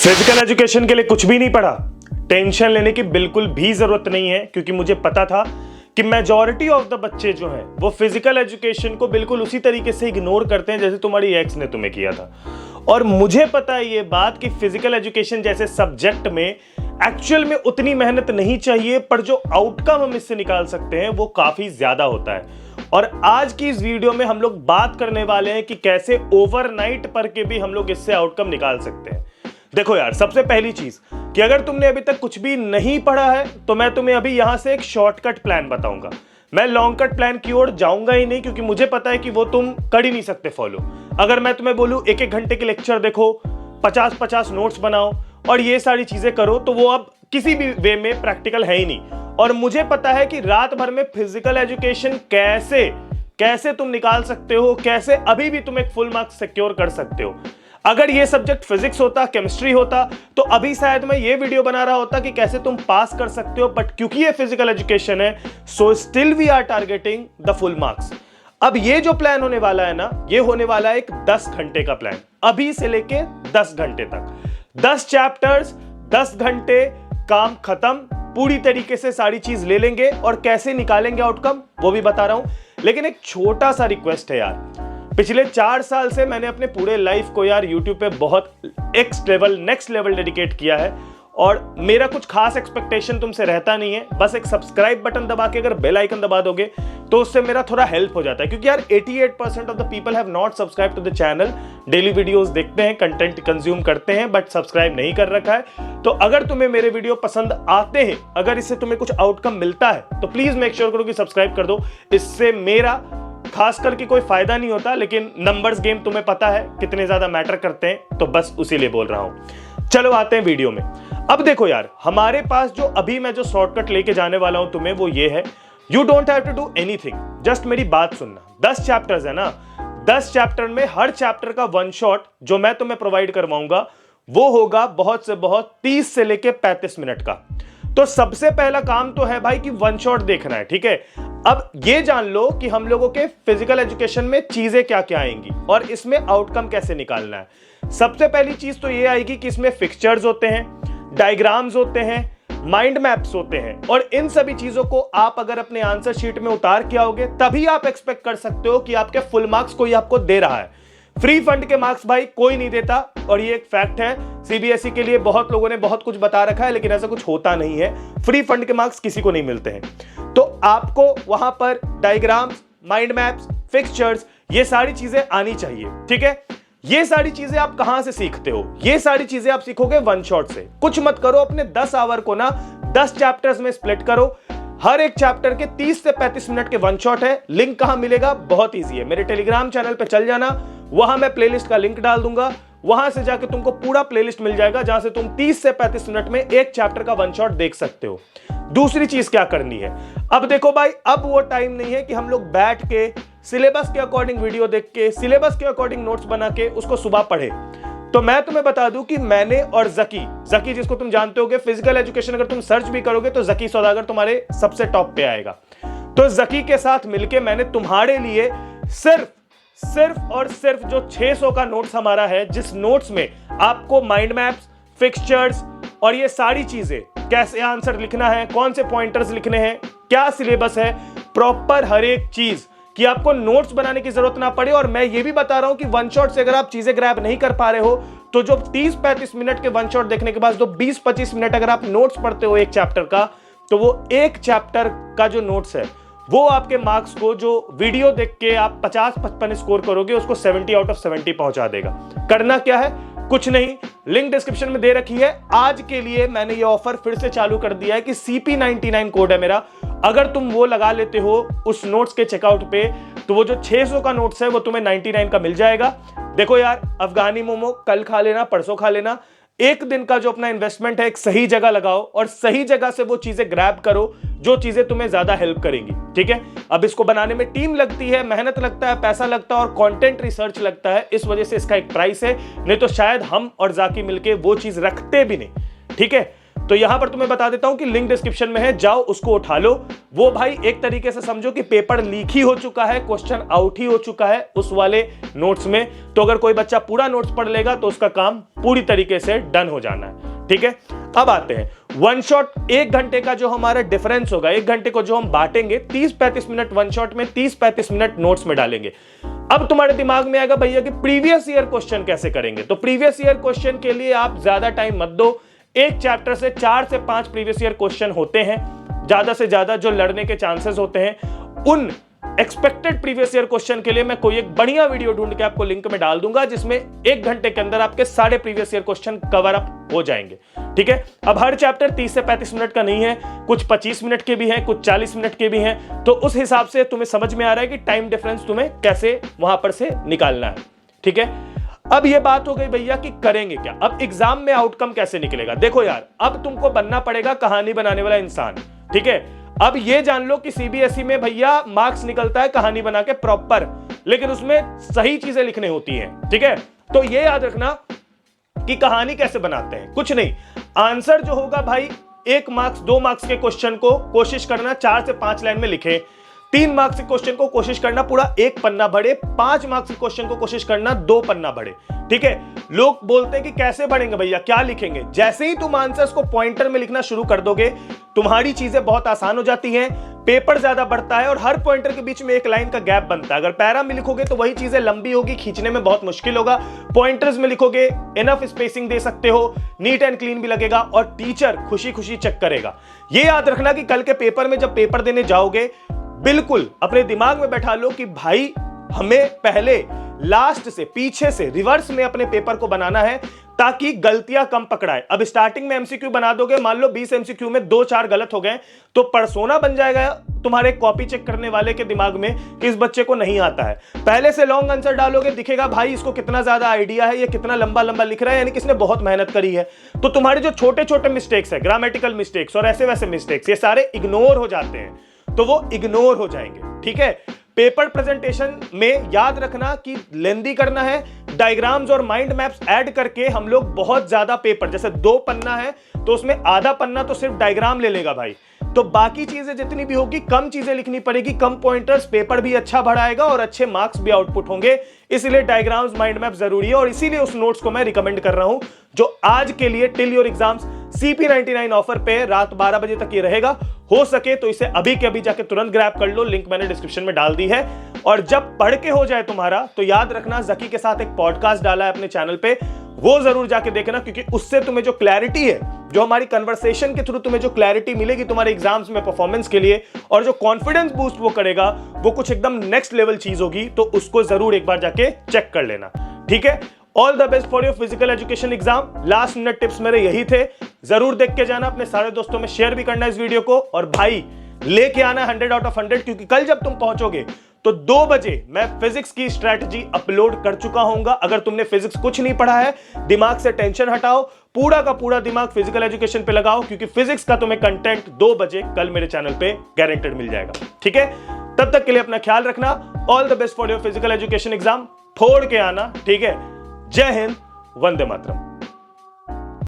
Physical education के लिए कुछ भी नहीं पढ़ा, टेंशन लेने की बिल्कुल भी जरूरत नहीं है, क्योंकि मुझे पता था कि मेजॉरिटी ऑफ द बच्चे जो हैं वो फिजिकल एजुकेशन को बिल्कुल उसी तरीके से इग्नोर करते हैं जैसे तुम्हारी एक्स ने तुम्हें किया था। और मुझे पता है ये बात कि फिजिकल एजुकेशन जैसे सब्जेक्ट में एक्चुअल में उतनी मेहनत नहीं चाहिए, पर जो आउटकम हम इससे निकाल सकते हैं वो काफी ज्यादा होता है। और आज की इस वीडियो में हम लोग बात करने वाले हैं कि कैसे ओवरनाइट पढ़ के भी हम लोग इससे आउटकम निकाल सकते हैं। देखो यार, सबसे पहली चीज कि अगर तुमने अभी तक कुछ भी नहीं पढ़ा है तो मैं तुम्हें अभी यहां से एक शॉर्टकट प्लान बताऊंगा। मैं लॉन्ग कट प्लान की ओर जाऊंगा ही नहीं, क्योंकि मुझे पता है कि वो तुम कर ही नहीं सकते फॉलो। अगर मैं तुम्हें बोलूं एक एक घंटे के लेक्चर देखो, 50-50 नोट्स बनाओ और ये सारी चीजें करो, तो वो अब किसी भी वे में प्रैक्टिकल है ही नहीं। और मुझे पता है कि रात भर में फिजिकल एजुकेशन कैसे तुम निकाल सकते हो, कैसे अभी भी तुम एक फुल मार्क्स सिक्योर कर सकते हो। अगर ये सब्जेक्ट फिजिक्स होता, केमिस्ट्री होता, तो अभी शायद मैं ये वीडियो बना रहा होता कि कैसे तुम पास कर सकते हो। बट क्योंकि ये फिजिकल एजुकेशन है, so still we are targeting the full marks. अब ये जो प्लान होने वाला है ना, ये होने वाला है एक 10 घंटे का प्लान, अभी से लेके 10 घंटे तक। 10 चैप्टर्स, 10 घंटे, काम खत्म। पूरी तरीके से सारी चीज ले लेंगे और कैसे निकालेंगे आउटकम वो भी बता रहा हूं। लेकिन एक छोटा सा रिक्वेस्ट है यार, पिछले 4 साल से मैंने अपने पूरे लाइफ को यार YouTube पे बहुत नेक्स्ट लेवल डेडिकेट किया है, और मेरा कुछ खास एक्सपेक्टेशन तुमसे रहता नहीं है। बस एक सब्सक्राइब बटन दबा के अगर बेल आइकन दबा दोगे तो उससे मेरा थोड़ा हेल्प हो जाता है, क्योंकि यार 88% of the people have not subscribe to the channel. Daily videos देखते हैं, कंटेंट कंज्यूम करते हैं, बट सब्सक्राइब नहीं कर रखा है। तो अगर तुम्हें मेरे वीडियो पसंद आते हैं, अगर इससे तुम्हें कुछ आउटकम मिलता है, तो प्लीज मेक श्योर करो कि सब्सक्राइब कर दो। इससे मेरा खास करके कोई फायदा नहीं होता, लेकिन नंबर्स गेम तुम्हें पता है कितने ज्यादा मैटर करते हैं, तो बस उसी लिए बोल रहा हूं। चलो आते हैं वीडियो में। अब देखो यार, हमारे पास जो अभी मैं जो शॉर्टकट लेके जाने वाला हूं तुम्हें, वो ये है, you don't have to do anything, just मेरी बात सुनना। 10 चैप्टर्स है ना, 10 चैप्टर में हर चैप्टर का वन शॉट जो मैं तुम्हें प्रोवाइड करवाऊंगा वो होगा बहुत से बहुत 30 से लेके 35 मिनट का। तो सबसे पहला काम तो है भाई कि वन शॉट देखना है, ठीक है। अब ये जान लो कि हम लोगों के फिजिकल एजुकेशन में चीजें क्या क्या आएंगी और इसमें आउटकम कैसे निकालना है। सबसे पहली चीज तो ये आएगी कि इसमें फिक्सचर्स होते हैं, डायग्राम्स होते हैं, माइंड मैप्स होते हैं, और इन सभी चीजों को आप अगर अपने आंसर शीट में उतार के आओगे तभी आप एक्सपेक्ट कर सकते हो कि आपके फुल मार्क्स कोई आपको दे रहा है। फ्री फंड के मार्क्स भाई कोई नहीं देता, और ये एक फैक्ट है। सीबीएसई के लिए बहुत लोगों ने बहुत कुछ बता रखा है, लेकिन ऐसा कुछ होता नहीं है। फ्री फंड के मार्क्स किसी को नहीं मिलते हैं। तो आपको वहां पर डायग्राम्स, माइंड मैप्स, फिक्सचर्स, ये सारी चीजें आनी चाहिए, ठीक है। ये सारी चीजें आप कहां से सीखते हो? ये सारी चीजें आप सीखोगे वन शॉट से। कुछ मत करो, अपने 10 आवर को ना 10 चैप्टर्स में स्प्लिट करो। हर एक चैप्टर के 30 से 35 मिनट के वन शॉट है। लिंक कहां मिलेगा? बहुत इजी है, मेरे टेलीग्राम चैनल पे चल जाना, वहां मैं प्लेलिस्ट का लिंक डाल दूंगा। वहां से जाके तुमको पूरा प्लेलिस्ट मिल जाएगा, जहां से तुम 30 से 35 मिनट में एक चैप्टर का वन शॉट देख सकते हो। दूसरी चीज क्या करनी है, अब देखो भाई, अब वो टाइम नहीं है कि हम लोग बैठ के सिलेबस के अकॉर्डिंग वीडियो देख के, सिलेबस के अकॉर्डिंग नोट्स बना के उसको सुबह पढ़े। तो मैं तुम्हें बता दूं कि मैंने और जकी जिसको तुम जानते होगे, फिजिकल एजुकेशन अगर तुम सर्च भी करोगे तो जकी सौदागर तुम्हारे सबसे टॉप पे आएगा। तो जकी के साथ मिलके मैंने तुम्हारे लिए सिर्फ और सिर्फ जो 600 का नोट्स हमारा है, जिस नोट्स में आपको माइंड मैप्स, फिक्सचर्स और ये सारी चीजें, कैसे आंसर लिखना है, कौन से पॉइंटर्स लिखने हैं, क्या सिलेबस है, प्रॉपर हर एक चीज कि आपको नोट्स बनाने की जरूरत ना पड़े। और मैं ये भी बता रहा हूं कि वन शॉट से अगर आप चीजें ग्रैब नहीं कर पा रहे हो, तो जो 30-35 मिनट के वन शॉट देखने के बाद जो 20-25 मिनट अगर आप नोट्स पढ़ते हो एक चैप्टर का, तो वो एक चैप्टर का जो नोट्स है वो आपके मार्क्स को, जो वीडियो देख के आप 50-55 स्कोर करोगे, उसको 70 आउट ऑफ 70 पहुंचा देगा। करना क्या है? कुछ नहीं, लिंक डिस्क्रिप्शन में दे रखी है। आज के लिए मैंने ये ऑफर फिर से चालू कर दिया है कि CP99 कोड है मेरा। अगर तुम वो लगा लेते हो उस नोट्स के चेकआउट पे, तो वो जो 600 का नोट्स है वो तुम्हें 99 का मिल जाएगा। देखो यार, अफगानी मोमो कल खा लेना, परसों खा लेना। एक दिन का जो अपना इन्वेस्टमेंट है एक सही जगह लगाओ, और सही जगह से वो चीजें ग्रैब करो जो चीजें तुम्हें ज्यादा हेल्प करेंगी, ठीक है। अब इसको बनाने में टीम लगती है, मेहनत लगता है, पैसा लगता है और कंटेंट रिसर्च लगता है, इस वजह से इसका एक प्राइस है। नहीं तो शायद हम और जाकी मिलके वो चीज रखते भी नहीं, ठीक है। तो यहां पर तुम्हें बता देता हूं कि लिंक डिस्क्रिप्शन में है, जाओ उसको उठा लो। वो भाई एक तरीके से समझो कि पेपर लीक ही हो चुका है, क्वेश्चन आउट ही हो चुका है उस वाले नोट्स में। तो अगर कोई बच्चा पूरा नोट्स पढ़ लेगा तो उसका काम पूरी तरीके से डन हो जाना है, ठीक है। अब आते हैं वन शॉट, 1 घंटे का जो हमारा डिफरेंस होगा, 1 घंटे को जो हम बांटेंगे, 30-35 मिनट वन शॉट में, 30-35 मिनट नोट्स में डालेंगे। अब तुम्हारे दिमाग में आएगा भैया कि प्रीवियस ईयर क्वेश्चन कैसे करेंगे। तो प्रीवियस ईयर क्वेश्चन के लिए आप ज्यादा टाइम मत दो, एक चैप्टर से 4 से 5 प्रीवियस ईयर क्वेश्चन होते हैं ज्यादा से ज्यादा जो लड़ने के चांसेस होते हैं। उन एक्सपेक्टेड प्रीवियस ईयर क्वेश्चन के लिए मैं कोई एक बढ़िया वीडियो ढूंढ के आपको लिंक में डाल दूंगा, जिसमें 1 घंटे के अंदर आपके सारे previous year question cover up हो जाएंगे, ठीक है। अब हर चैप्टर 30 से 35 मिनट का नहीं है, कुछ 25 मिनट के भी हैं, कुछ 40 मिनट के भी हैं। तो उस हिसाब से तुम्हें समझ में आ रहा है कि टाइम डिफरेंस तुम्हें कैसे वहां पर से निकालना है, ठीक है। अब ये बात हो गई भैया कि करेंगे क्या, अब एग्जाम में आउटकम कैसे निकलेगा। देखो यार, अब तुमको बनना पड़ेगा कहानी बनाने वाला इंसान, ठीक है। अब ये जान लो कि सीबीएसई में भैया मार्क्स निकलता है कहानी बना के प्रॉपर, लेकिन उसमें सही चीजें लिखनी होती हैं, ठीक है। तो ये याद रखना कि कहानी कैसे बनाते हैं, कुछ नहीं, आंसर जो होगा भाई 1 मार्क्स 2 मार्क्स के क्वेश्चन को कोशिश करना 4 से 5 लाइन में लिखे, 3 मार्क्स के क्वेश्चन को कोशिश करना पूरा 1 पन्ना बढ़े, 5 मार्क्स के क्वेश्चन को कोशिश करना 2 पन्ना बढ़े, ठीक है। लोग बोलते हैं कि कैसे बढ़ेंगे भैया, क्या लिखेंगे। जैसे ही तुम आंसर्स को पॉइंटर में लिखना शुरू कर दोगे, तुम्हारी चीजें बहुत आसान हो जाती हैं, पेपर ज्यादा बढ़ता है और हर पॉइंटर के बीच में एक लाइन का गैप बनता है। अगर पैरा में लिखोगे तो वही चीजें लंबी होगी, खींचने में बहुत मुश्किल होगा। पॉइंटर्स में लिखोगे इनफ स्पेसिंग दे सकते हो, नीट एंड क्लीन भी लगेगा और टीचर खुशी खुशी चेक करेगा। ये याद रखना कि कल के पेपर में जब पेपर देने जाओगे, बिल्कुल अपने दिमाग में बैठा लो कि भाई हमें पहले लास्ट से, पीछे से, रिवर्स में अपने पेपर को बनाना है ताकि गलतियां कम पकड़ाए। अब स्टार्टिंग में एमसीक्यू बना दोगे, मान लो 20 एमसीक्यू में 2-4 गलत हो गए, तो पर्सोना बन जाएगा तुम्हारे कॉपी चेक करने वाले के दिमाग में कि इस बच्चे को नहीं आता है। पहले से लॉन्ग आंसर डालोगे, दिखेगा भाई इसको कितना ज्यादा आइडिया है, ये कितना लंबा लंबा लिख रहा है, यानी किसने बहुत मेहनत करी है। तो तुम्हारे जो छोटे छोटे मिस्टेक्स है, ग्रामेटिकल मिस्टेक्स और ऐसे वैसे मिस्टेक्स, ये सारे इग्नोर हो जाते हैं, तो वो इग्नोर हो जाएंगे, ठीक है। पेपर प्रेजेंटेशन में याद रखना कि लेंदी करना है, डायग्राम्स और माइंड मैप्स ऐड करके हम लोग बहुत ज्यादा पेपर, जैसे 2 पन्ना है तो उसमें आधा पन्ना तो सिर्फ डायग्राम ले लेगा भाई, तो बाकी चीजें जितनी भी होगी कम चीजें लिखनी पड़ेगी, कम पॉइंटर्स, पेपर भी अच्छा बढ़ाएगा और अच्छे मार्क्स भी आउटपुट होंगे। इसलिए डायग्राम्स, माइंड मैप जरूरी है और इसीलिए उस नोट्स को मैं रिकमेंड कर रहा हूं जो आज के लिए till your exams CP99 offer पे रात 12 बजे तक ये रहेगा। हो सके तो इसे अभी के अभी जाके तुरंत ग्रैब कर लो, लिंक मैंने डिस्क्रिप्शन में डाल दी है। और जब पढ़ के हो जाए तुम्हारा तो याद रखना जकी के साथ एक पॉडकास्ट डाला है अपने चैनल पे, वो जरूर जाके देखना, क्योंकि उससे तुम्हें जो क्लैरिटी है, जो हमारी कन्वर्सेशन के थ्रू तुम्हें जो क्लैरिटी मिलेगी तुम्हारे एग्जाम्स में परफॉर्मेंस के लिए, और जो कॉन्फिडेंस बूस्ट वो करेगा, वो कुछ एकदम नेक्स्ट लेवल चीज होगी। तो उसको जरूर एक बार जाके चेक कर लेना, ठीक है। All the best for your physical education exam. Last minute tips मेरे यही थे, जरूर देख के जाना, अपने सारे दोस्तों में शेयर भी करना इस वीडियो को, और भाई लेके आना 100 आउट ऑफ 100, क्योंकि कल जब तुम पहुंचोगे तो 2 बजे मैं फिजिक्स की स्ट्रैटेजी अपलोड कर चुका हूंगा। अगर तुमने फिजिक्स कुछ नहीं पढ़ा है, दिमाग से टेंशन हटाओ, पूरा का पूरा दिमाग फिजिकल एजुकेशन पे लगाओ, क्योंकि फिजिक्स का तुम्हें कंटेंट 2 बजे कल मेरे चैनल पे गारंटेड मिल जाएगा, ठीक है। तब तक के लिए अपना ख्याल रखना। All the best for your physical education exam. फोड़ के आना, ठीक है। जय हिंद, वंदे मातरम।